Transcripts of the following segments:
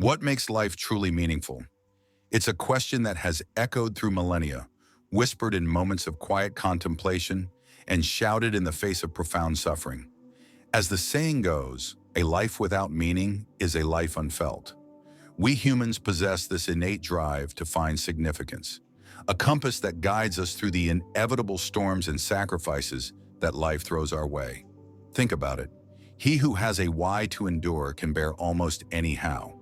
What makes life truly meaningful? It's a question that has echoed through millennia, whispered in moments of quiet contemplation, and shouted in the face of profound suffering. As the saying goes, a life without meaning is a life unfelt. We humans possess this innate drive to find significance, a compass that guides us through the inevitable storms and sacrifices that life throws our way. Think about it. He who has a why to endure can bear almost any how.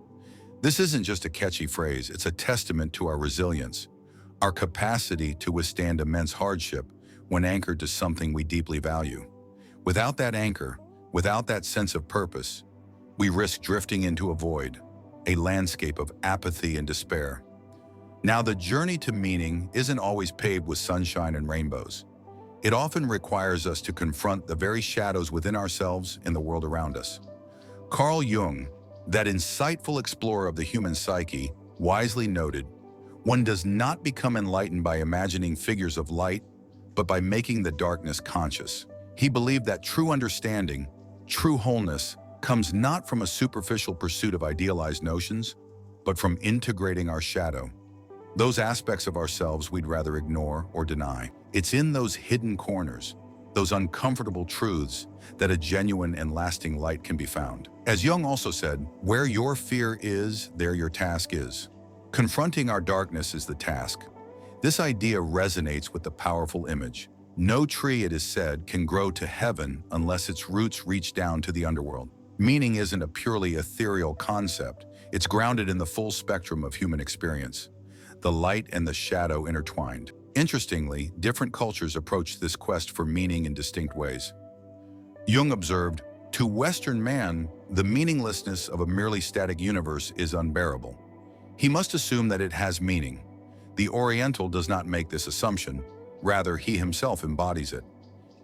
This isn't just a catchy phrase, it's a testament to our resilience, our capacity to withstand immense hardship when anchored to something we deeply value. Without that anchor, without that sense of purpose, we risk drifting into a void, a landscape of apathy and despair. Now, the journey to meaning isn't always paved with sunshine and rainbows. It often requires us to confront the very shadows within ourselves and the world around us. Carl Jung, that insightful explorer of the human psyche, wisely noted, "One does not become enlightened by imagining figures of light, but by making the darkness conscious." He believed that true understanding, true wholeness, comes not from a superficial pursuit of idealized notions, but from integrating our shadow, those aspects of ourselves we'd rather ignore or deny. It's in those hidden corners, those uncomfortable truths, that a genuine and lasting light can be found. As Jung also said, "Where your fear is, there your task is." Confronting our darkness is the task. This idea resonates with the powerful image. No tree, it is said, can grow to heaven unless its roots reach down to the underworld. Meaning isn't a purely ethereal concept. It's grounded in the full spectrum of human experience, the light and the shadow intertwined. Interestingly, different cultures approach this quest for meaning in distinct ways. Jung observed, "To Western man, the meaninglessness of a merely static universe is unbearable. He must assume that it has meaning. The Oriental does not make this assumption, rather he himself embodies it."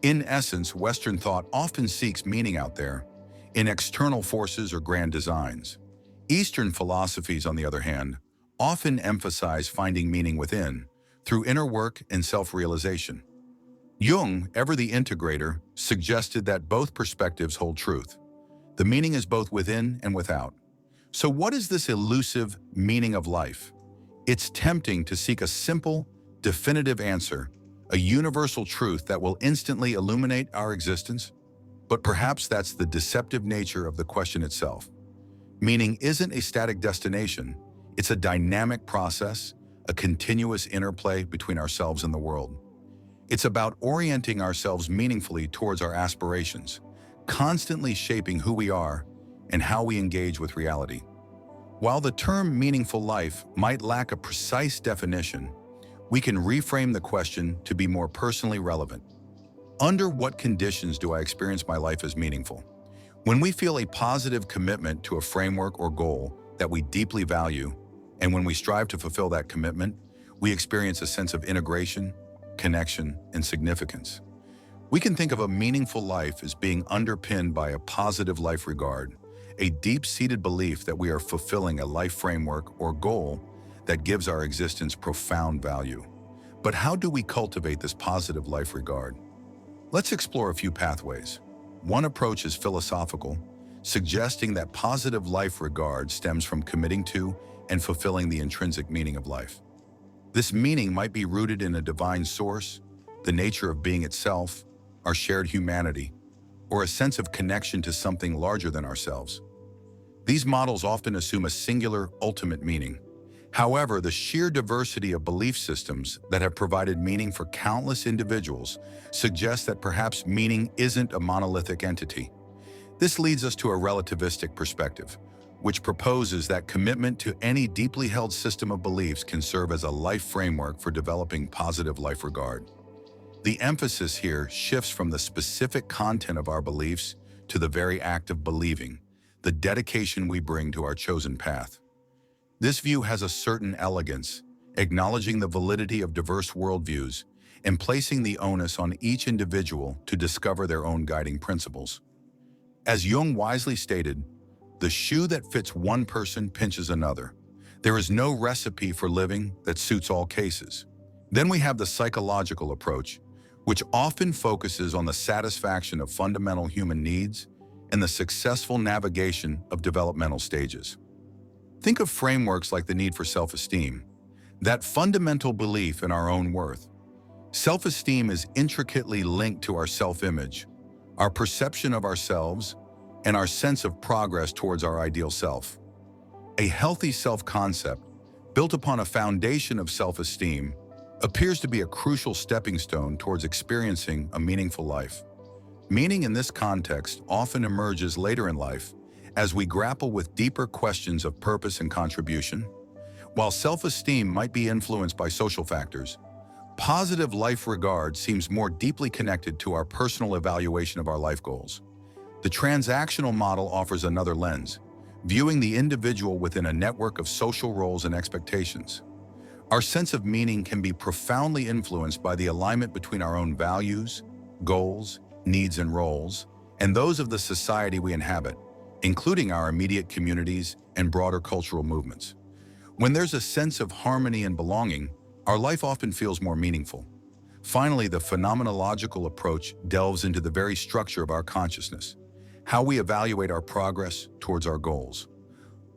In essence, Western thought often seeks meaning out there, in external forces or grand designs. Eastern philosophies, on the other hand, often emphasize finding meaning within, through inner work and self-realization. Jung, ever the integrator, suggested that both perspectives hold truth. The meaning is both within and without. So what is this elusive meaning of life? It's tempting to seek a simple, definitive answer, a universal truth that will instantly illuminate our existence. But perhaps that's the deceptive nature of the question itself. Meaning isn't a static destination, it's a dynamic process, a continuous interplay between ourselves and the world. It's about orienting ourselves meaningfully towards our aspirations, constantly shaping who we are and how we engage with reality. While the term meaningful life might lack a precise definition, we can reframe the question to be more personally relevant. Under what conditions do I experience my life as meaningful? When we feel a positive commitment to a framework or goal that we deeply value, and when we strive to fulfill that commitment, we experience a sense of integration, connection, and significance. We can think of a meaningful life as being underpinned by a positive life regard, a deep-seated belief that we are fulfilling a life framework or goal that gives our existence profound value. But how do we cultivate this positive life regard? Let's explore a few pathways. One approach is philosophical, suggesting that positive life regard stems from committing to and fulfilling the intrinsic meaning of life. This meaning might be rooted in a divine source, the nature of being itself, our shared humanity, or a sense of connection to something larger than ourselves. These models often assume a singular, ultimate meaning. However, the sheer diversity of belief systems that have provided meaning for countless individuals suggests that perhaps meaning isn't a monolithic entity. This leads us to a relativistic perspective, which proposes that commitment to any deeply held system of beliefs can serve as a life framework for developing positive life regard. The emphasis here shifts from the specific content of our beliefs to the very act of believing, the dedication we bring to our chosen path. This view has a certain elegance, acknowledging the validity of diverse worldviews and placing the onus on each individual to discover their own guiding principles. As Jung wisely stated, "The shoe that fits one person pinches another." There is no recipe for living that suits all cases. Then we have the psychological approach, which often focuses on the satisfaction of fundamental human needs and the successful navigation of developmental stages. Think of frameworks like the need for self-esteem, that fundamental belief in our own worth. Self-esteem is intricately linked to our self-image, our perception of ourselves, and our sense of progress towards our ideal self. A healthy self-concept, built upon a foundation of self-esteem, appears to be a crucial stepping stone towards experiencing a meaningful life. Meaning in this context often emerges later in life as we grapple with deeper questions of purpose and contribution. While self-esteem might be influenced by social factors, positive life regard seems more deeply connected to our personal evaluation of our life goals. The transactional model offers another lens, viewing the individual within a network of social roles and expectations. Our sense of meaning can be profoundly influenced by the alignment between our own values, goals, needs, and roles, and those of the society we inhabit, including our immediate communities and broader cultural movements. When there's a sense of harmony and belonging, our life often feels more meaningful. Finally, the phenomenological approach delves into the very structure of our consciousness, how we evaluate our progress towards our goals.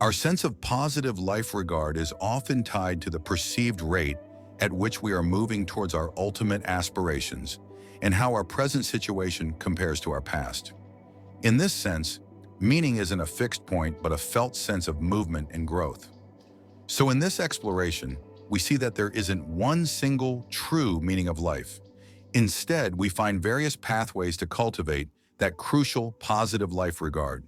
Our sense of positive life regard is often tied to the perceived rate at which we are moving towards our ultimate aspirations and how our present situation compares to our past. In this sense, meaning isn't a fixed point but a felt sense of movement and growth. So in this exploration, we see that there isn't one single true meaning of life. Instead, we find various pathways to cultivate that crucial positive life regard.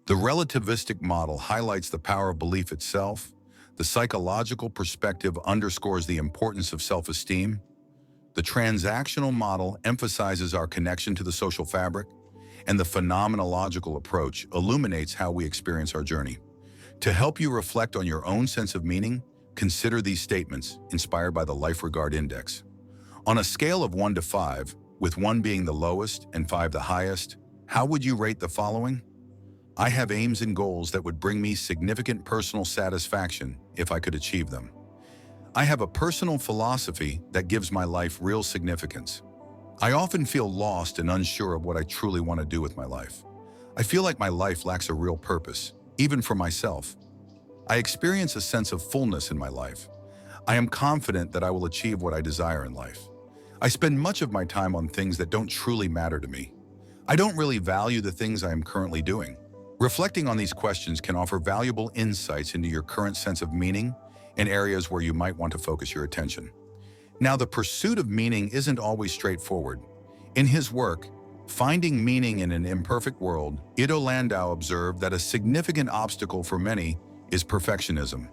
The relativistic model highlights the power of belief itself. The psychological perspective underscores the importance of self-esteem. The transactional model emphasizes our connection to the social fabric, and the phenomenological approach illuminates how we experience our journey. To help you reflect on your own sense of meaning, consider these statements inspired by the Life Regard Index. On a scale of 1 to 5, with 1 being the lowest and 5 the highest, how would you rate the following? I have aims and goals that would bring me significant personal satisfaction if I could achieve them. I have a personal philosophy that gives my life real significance. I often feel lost and unsure of what I truly want to do with my life. I feel like my life lacks a real purpose, even for myself. I experience a sense of fullness in my life. I am confident that I will achieve what I desire in life. I spend much of my time on things that don't truly matter to me. I don't really value the things I am currently doing. Reflecting on these questions can offer valuable insights into your current sense of meaning and areas where you might want to focus your attention. Now, the pursuit of meaning isn't always straightforward. In his work, Finding Meaning in an Imperfect World, Ido Landau observed that a significant obstacle for many is perfectionism.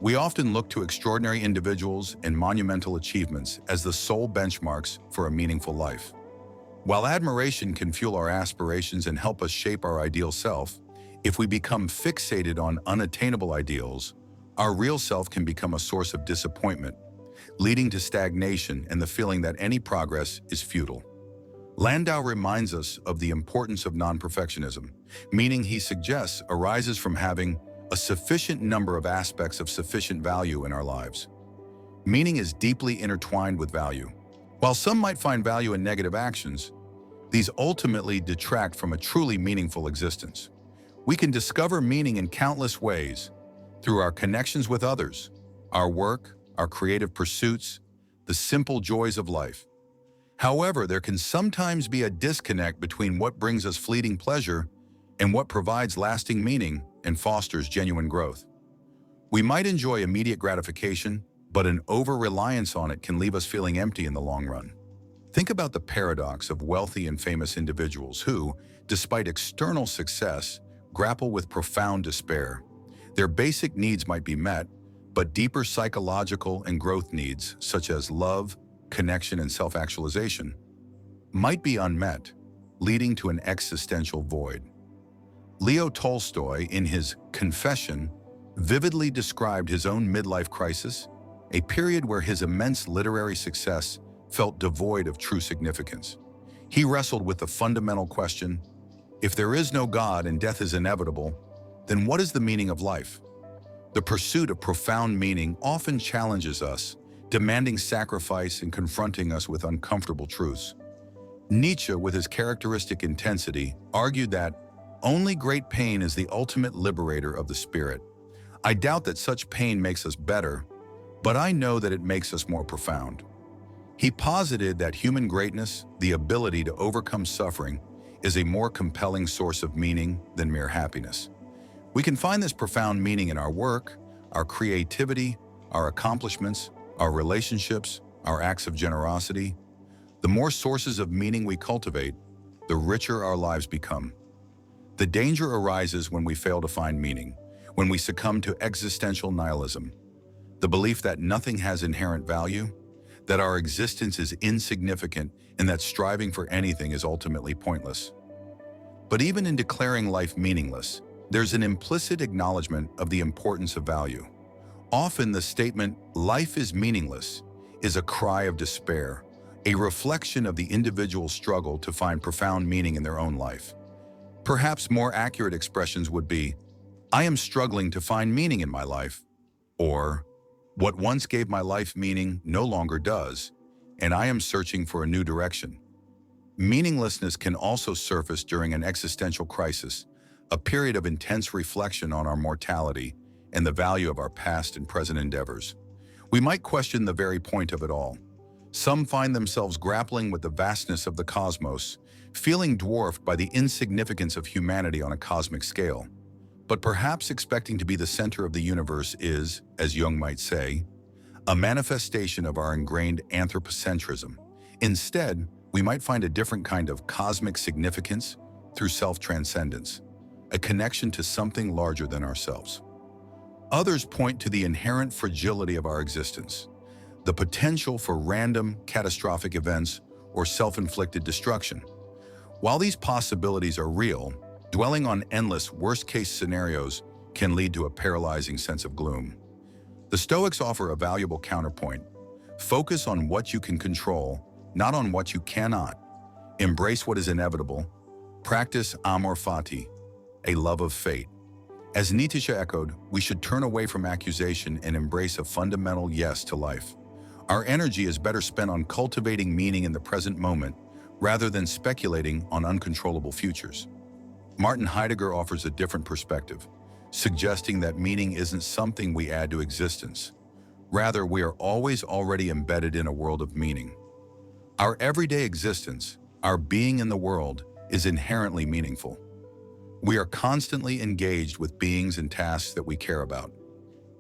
We often look to extraordinary individuals and monumental achievements as the sole benchmarks for a meaningful life. While admiration can fuel our aspirations and help us shape our ideal self, if we become fixated on unattainable ideals, our real self can become a source of disappointment, leading to stagnation and the feeling that any progress is futile. Landau reminds us of the importance of non-perfectionism, meaning he suggests arises from having a sufficient number of aspects of sufficient value in our lives. Meaning is deeply intertwined with value. While some might find value in negative actions, these ultimately detract from a truly meaningful existence. We can discover meaning in countless ways through our connections with others, our work, our creative pursuits, the simple joys of life. However, there can sometimes be a disconnect between what brings us fleeting pleasure and what provides lasting meaning and fosters genuine growth. We might enjoy immediate gratification, but an over-reliance on it can leave us feeling empty in the long run. Think about the paradox of wealthy and famous individuals who, despite external success, grapple with profound despair. Their basic needs might be met, but deeper psychological and growth needs, such as love, connection, and self-actualization, might be unmet, leading to an existential void. Leo Tolstoy, in his Confession, vividly described his own midlife crisis, a period where his immense literary success felt devoid of true significance. He wrestled with the fundamental question, if there is no God and death is inevitable, then what is the meaning of life? The pursuit of profound meaning often challenges us, demanding sacrifice and confronting us with uncomfortable truths. Nietzsche, with his characteristic intensity, argued that only great pain is the ultimate liberator of the spirit. I doubt that such pain makes us better, but I know that it makes us more profound. He posited that human greatness, the ability to overcome suffering, is a more compelling source of meaning than mere happiness. We can find this profound meaning in our work, our creativity, our accomplishments, our relationships, our acts of generosity. The more sources of meaning we cultivate, the richer our lives become. The danger arises when we fail to find meaning, when we succumb to existential nihilism, the belief that nothing has inherent value, that our existence is insignificant, and that striving for anything is ultimately pointless. But even in declaring life meaningless, there's an implicit acknowledgement of the importance of value. Often the statement, "life is meaningless," is a cry of despair, a reflection of the individual's struggle to find profound meaning in their own life. Perhaps more accurate expressions would be, "I am struggling to find meaning in my life," or "what once gave my life meaning no longer does, and I am searching for a new direction." Meaninglessness can also surface during an existential crisis, a period of intense reflection on our mortality and the value of our past and present endeavors. We might question the very point of it all. Some find themselves grappling with the vastness of the cosmos, feeling dwarfed by the insignificance of humanity on a cosmic scale. But perhaps expecting to be the center of the universe is, as Jung might say, a manifestation of our ingrained anthropocentrism. Instead, we might find a different kind of cosmic significance through self-transcendence, a connection to something larger than ourselves. Others point to the inherent fragility of our existence, the potential for random, catastrophic events or self-inflicted destruction. While these possibilities are real, dwelling on endless worst-case scenarios can lead to a paralyzing sense of gloom. The Stoics offer a valuable counterpoint. Focus on what you can control, not on what you cannot. Embrace what is inevitable. Practice amor fati, a love of fate. As Nietzsche echoed, we should turn away from accusation and embrace a fundamental yes to life. Our energy is better spent on cultivating meaning in the present moment rather than speculating on uncontrollable futures. Martin Heidegger offers a different perspective, suggesting that meaning isn't something we add to existence. Rather, we are always already embedded in a world of meaning. Our everyday existence, our being in the world, is inherently meaningful. We are constantly engaged with beings and tasks that we care about.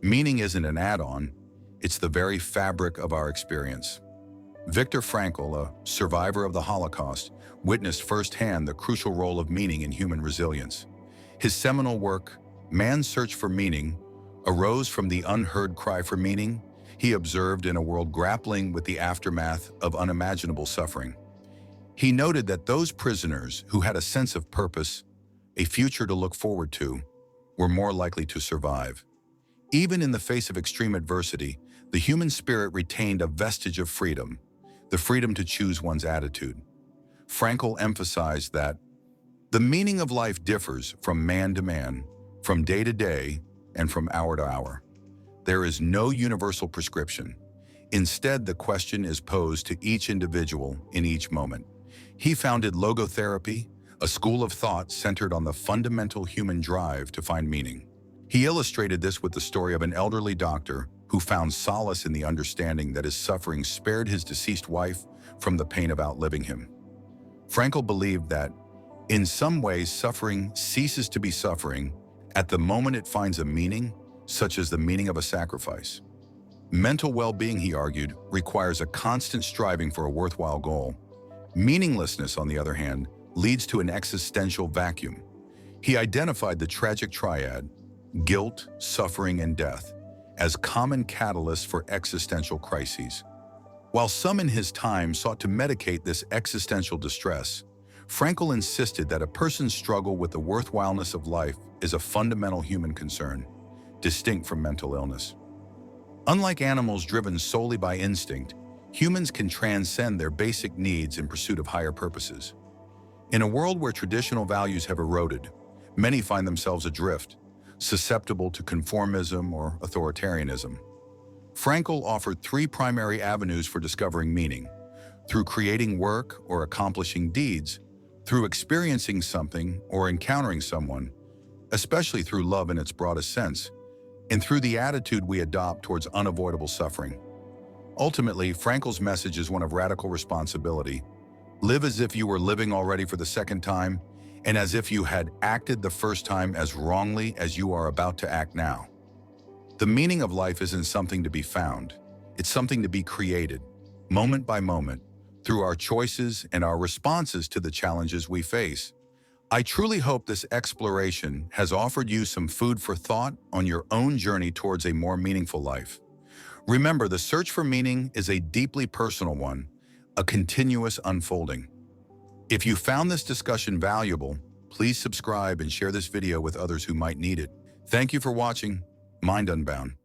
Meaning isn't an add-on, it's the very fabric of our experience. Viktor Frankl, a survivor of the Holocaust, witnessed firsthand the crucial role of meaning in human resilience. His seminal work, Man's Search for Meaning, arose from the unheard cry for meaning he observed in a world grappling with the aftermath of unimaginable suffering. He noted that those prisoners who had a sense of purpose, a future to look forward to, were more likely to survive. Even in the face of extreme adversity, the human spirit retained a vestige of freedom, the freedom to choose one's attitude. Frankl emphasized that the meaning of life differs from man to man, from day to day, and from hour to hour. There is no universal prescription. Instead, the question is posed to each individual in each moment. He founded logotherapy, a school of thought centered on the fundamental human drive to find meaning. He illustrated this with the story of an elderly doctor who found solace in the understanding that his suffering spared his deceased wife from the pain of outliving him. Frankl believed that, in some ways, suffering ceases to be suffering at the moment it finds a meaning, such as the meaning of a sacrifice. Mental well-being, he argued, requires a constant striving for a worthwhile goal. Meaninglessness, on the other hand, leads to an existential vacuum. He identified the tragic triad, guilt, suffering, and death, as common catalysts for existential crises. While some in his time sought to medicate this existential distress, Frankl insisted that a person's struggle with the worthwhileness of life is a fundamental human concern, distinct from mental illness. Unlike animals driven solely by instinct, humans can transcend their basic needs in pursuit of higher purposes. In a world where traditional values have eroded, many find themselves adrift, susceptible to conformism or authoritarianism. Frankl offered three primary avenues for discovering meaning: through creating work or accomplishing deeds, through experiencing something or encountering someone, especially through love in its broadest sense, and through the attitude we adopt towards unavoidable suffering. Ultimately, Frankl's message is one of radical responsibility. Live as if you were living already for the second time, and as if you had acted the first time as wrongly as you are about to act now. The meaning of life isn't something to be found. It's something to be created, moment by moment, through our choices and our responses to the challenges we face. I truly hope this exploration has offered you some food for thought on your own journey towards a more meaningful life. Remember, the search for meaning is a deeply personal one, a continuous unfolding. If you found this discussion valuable, please subscribe and share this video with others who might need it. Thank you for watching Mind Unbound.